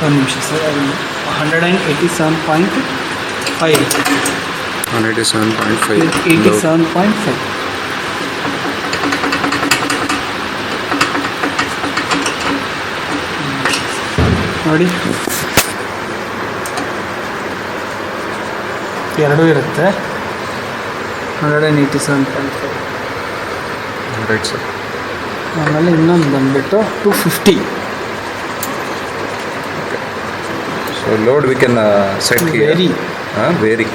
ಒಂದು ನಿಮಿಷ ಸರ್, 187.5 187.5. 87.5 ನೋಡಿ, ಎರಡೂ ಇರುತ್ತೆ. 187.5. Right sir. ಆಮೇಲೆ ಇನ್ನೊಂದು ಬಂದುಬಿಟ್ಟು 250. So load we can set very very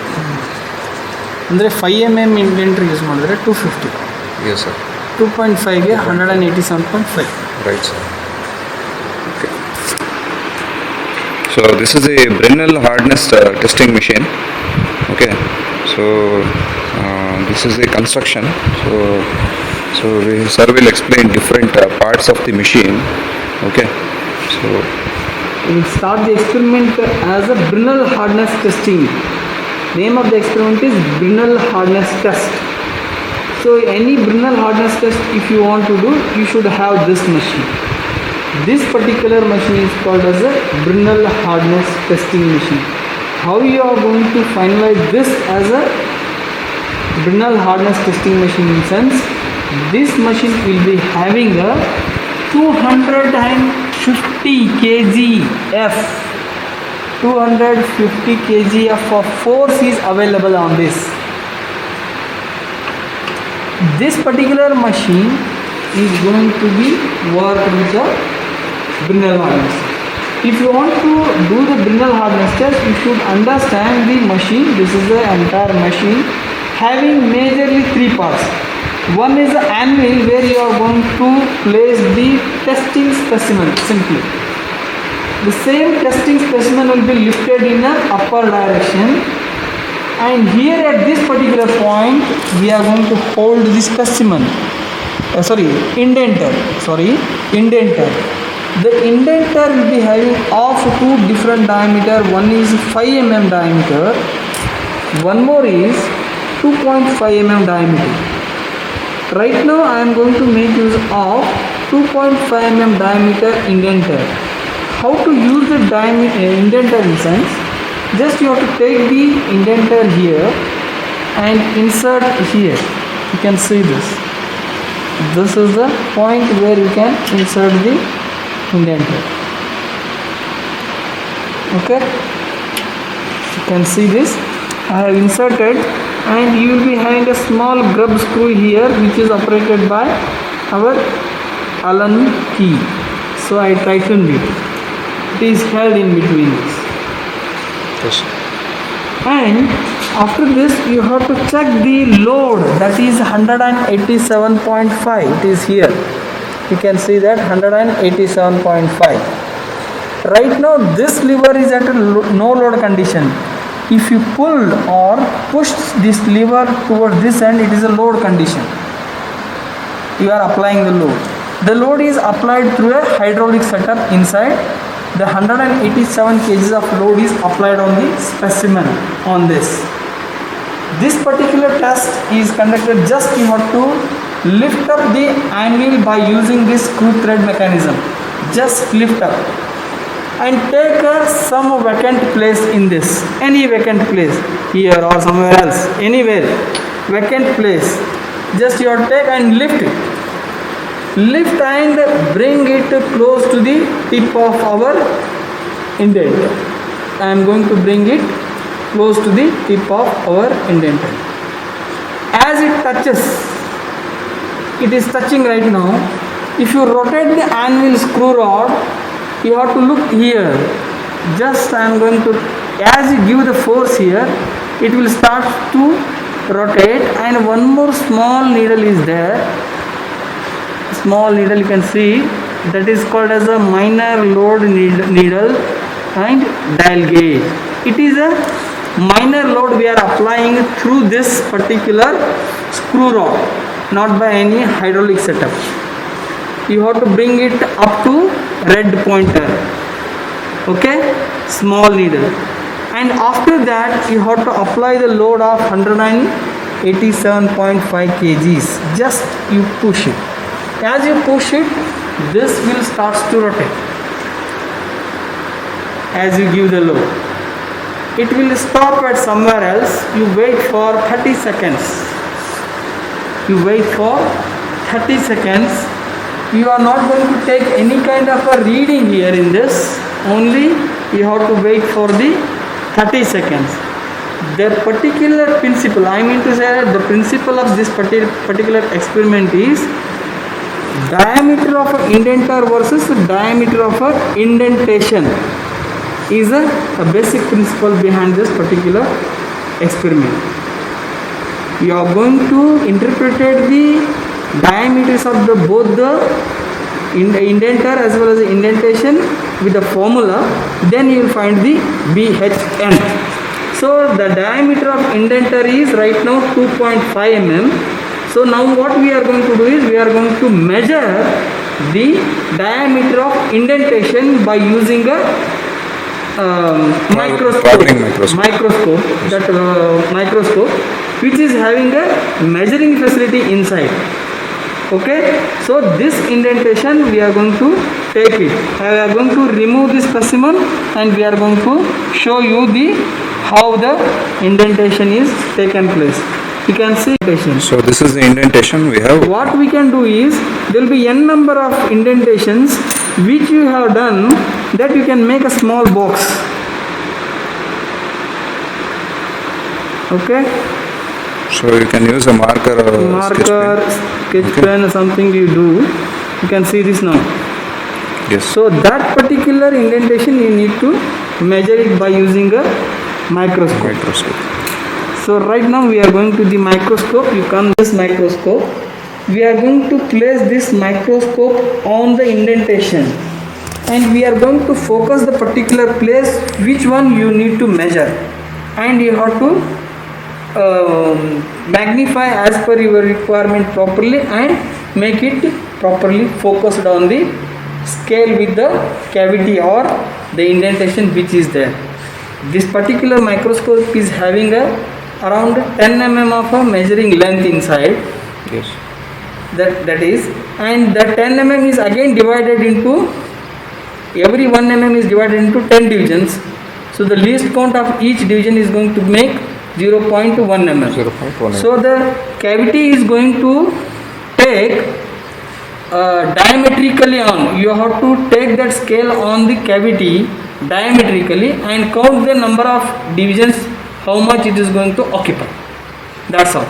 ಅಂದರೆ 5 mm ಇಂಡೆಂಟ್ರಿ ಯೂಸ್ ಮಾಡಿದ್ರೆ 250. Yes sir. 2.5ಗೆ 187.5. Right, sir. Okay. So this is a Brenell hardness testing machine. Okay. So this is a construction. So sir will explain different parts of the machine. Okay. So we will start the experiment as a Brenell hardness testing. Name of the experiment is Brenell hardness test. So any Brenell hardness test if you want to do, you should have this machine. This particular machine is called as a Brenell hardness testing machine. How you are going to finalize this as a Brenell hardness testing machine in sense, this machine will be having a 250 kg F. 250 kg of force is available on this. This particular machine is going to be worked with the Brenell hardness. If you want to do the Brenell hardness test, you should understand the machine. This is the entire machine having majorly 3 parts. One is the anvil where you are going to place the testing specimen simply. The same testing specimen will be lifted in an upper direction, and here at this particular point we are going to hold the specimen, indenter. The indenter will be having of 2 different diameter. One is 5 mm diameter, one more is 2.5 mm diameter. Right now I am going to make use of 2.5 mm diameter indenter. How to use the indenter in sense, just you have to take the indenter here and insert here. You can see this. This is the point where you can insert the indenter. Okay, you can see this. I have inserted, and you will be having a small grub screw here which is operated by our Allen key. So I tightened it. It is held in between this. yes. And after this you have to check the load, that is 187.5. It is here. You can see that 187.5. Right now this lever is at a no load condition. If you pull or push this lever towards this end, it is a load condition. You are applying the load. The load is applied through a hydraulic setup inside. The 187 kg of load is applied on the specimen on this. This particular test is conducted, just you have to lift up the anvil by using this screw thread mechanism. Just lift up and take some vacant place in this, any vacant place, here or somewhere else, anywhere vacant place. Just you have to take and lift it. Lift and bring it close to the tip of our indenter. I am going to bring it close to the tip of our indenter. As it touches, it is touching right now. If you rotate the anvil screw rod, you have to look here. Just I am going to, as you give the force here, it will start to rotate, and one more small needle is there. Small needle you can see, that is called as a minor load needle and dial gauge. It is a minor load we are applying through this particular screw rod, not by any hydraulic setup. You have to bring it up to red pointer. Okay, small needle, and after that you have to apply the load of 187.5 kgs. Just you push it. As you push it, this will start to rotate. as you give the load. It will stop at somewhere else. You wait for 30 seconds. You wait for 30 seconds. You are not going to take any kind of a reading here in this. Only you have to wait for the 30 seconds. The particular principle, I mean to say that the principle of this particular experiment is diameter of an indenter versus diameter of an indentation is a basic principle behind this particular experiment. You are going to interpret the diameters of both the indenter as well as the indentation with the formula, then you will find the BHN. So the diameter of indenter is right now 2.5 mm. So now what we are going to do is we are going to measure the diameter of indentation by using a Traveling microscope. Microscope which is having a measuring facility inside. Okay, so this indentation we are going to take it. We are going to remove this specimen and we are going to show you how the indentation is taken place. You can see indentation. So this is the indentation we have. What we can do is there will be n number of indentations which you have done, that you can make a small box. Okay. So you can use a marker or sketch pen or something you do. You can see this now. Yes. So that particular indentation you need to measure it by using a microscope. So right now we are going to the microscope. You come this microscope. We are going to place this microscope on the indentation and we are going to focus the particular place which one you need to measure, and you have to magnify as per your requirement properly and make it properly focused on the scale with the cavity or the indentation which is there. This particular microscope is having around 10 mm of a measuring length inside. Yes. That is, and that 10 mm is again divided into, every 1 mm is divided into 10 divisions. So the least count of each division is going to make 0.1 mm. 0.1 So the cavity is going to take diametrically on. You have to take that scale on the cavity diametrically and count the number of divisions, how much it is going to occupy. That's all.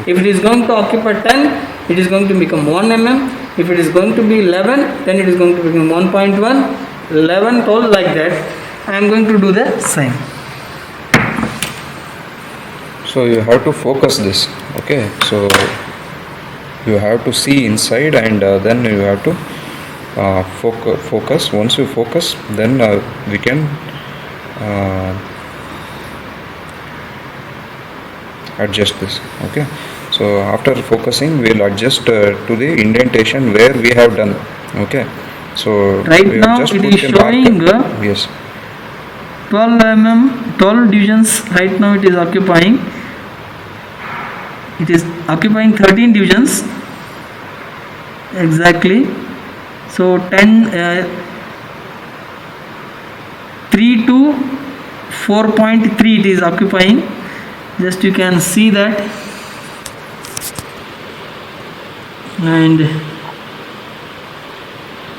If it is going to occupy 10, it is going to become 1 mm. If it is going to be 11, then it is going to become 1.1, 11, 12, like that. I am going to do the same. So you have to focus this. Okay. So you have to see inside and then you have to focus. Once you focus, then we can adjust this. Okay. So after focusing, we will adjust to the indentation where we have done. Okay. So right we now just it put is the showing marker. Yes. 12 mm, 12 divisions. Right now it is occupying. It is occupying 13 divisions exactly. So 3 to 4.3 it is occupying. Just you can see that, and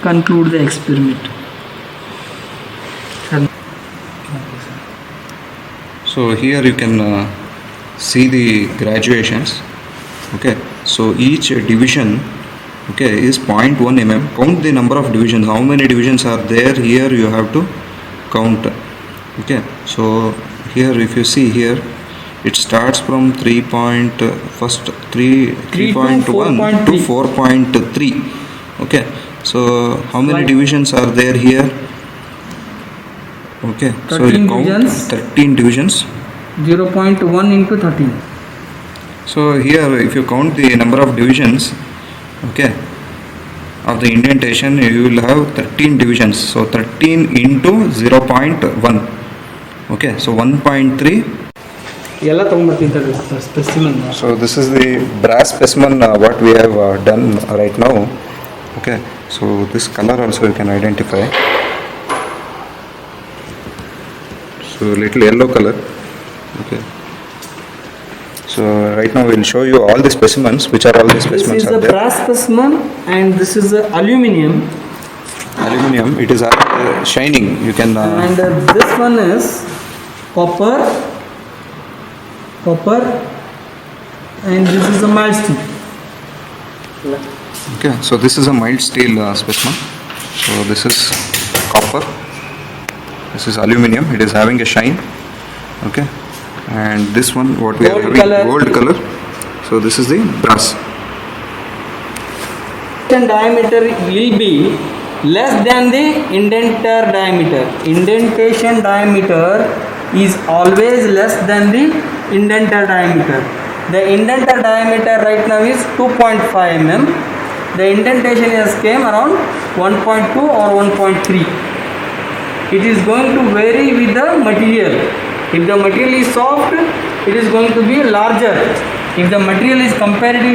conclude the experiment. So here you can see the graduations. Okay. So each division, okay, is 0.1 mm. Count the number of divisions. How many divisions are there? Here you have to count. Okay. So here, if you see here, it starts from 3.1 to 4.3. Okay. So how many divisions are there here? Okay. 13 so you count divisions. 13 divisions. 0.1 into 13. So here, if you count the number of divisions, okay, of the indentation, you will have 13 divisions. So 13 into 0.1. Okay. So 1.3. Specimen. So this is the brass specimen what we have done right now. Okay. So this color also you can identify. so little yellow color. Okay. So right now we'll show you all the specimens. Which are all the This specimens is are the there? brass specimen and this is the aluminium, Aluminium. It is shining. You can. and this one is copper, and this is a mild steel. Okay. So this is a mild steel specimen. So this is copper. This is aluminium. It is having a shine. Okay. And this one, what we are Gold having, color. gold color. So this is the brass. Diameter will be less than the indenter diameter. Indentation diameter is always less than the indenter diameter. The indenter diameter right now is 2.5 mm. The indentation has came around 1.2 or 1.3. It is going to vary with the material. If the material is soft, it is going to be larger. If the material is comparatively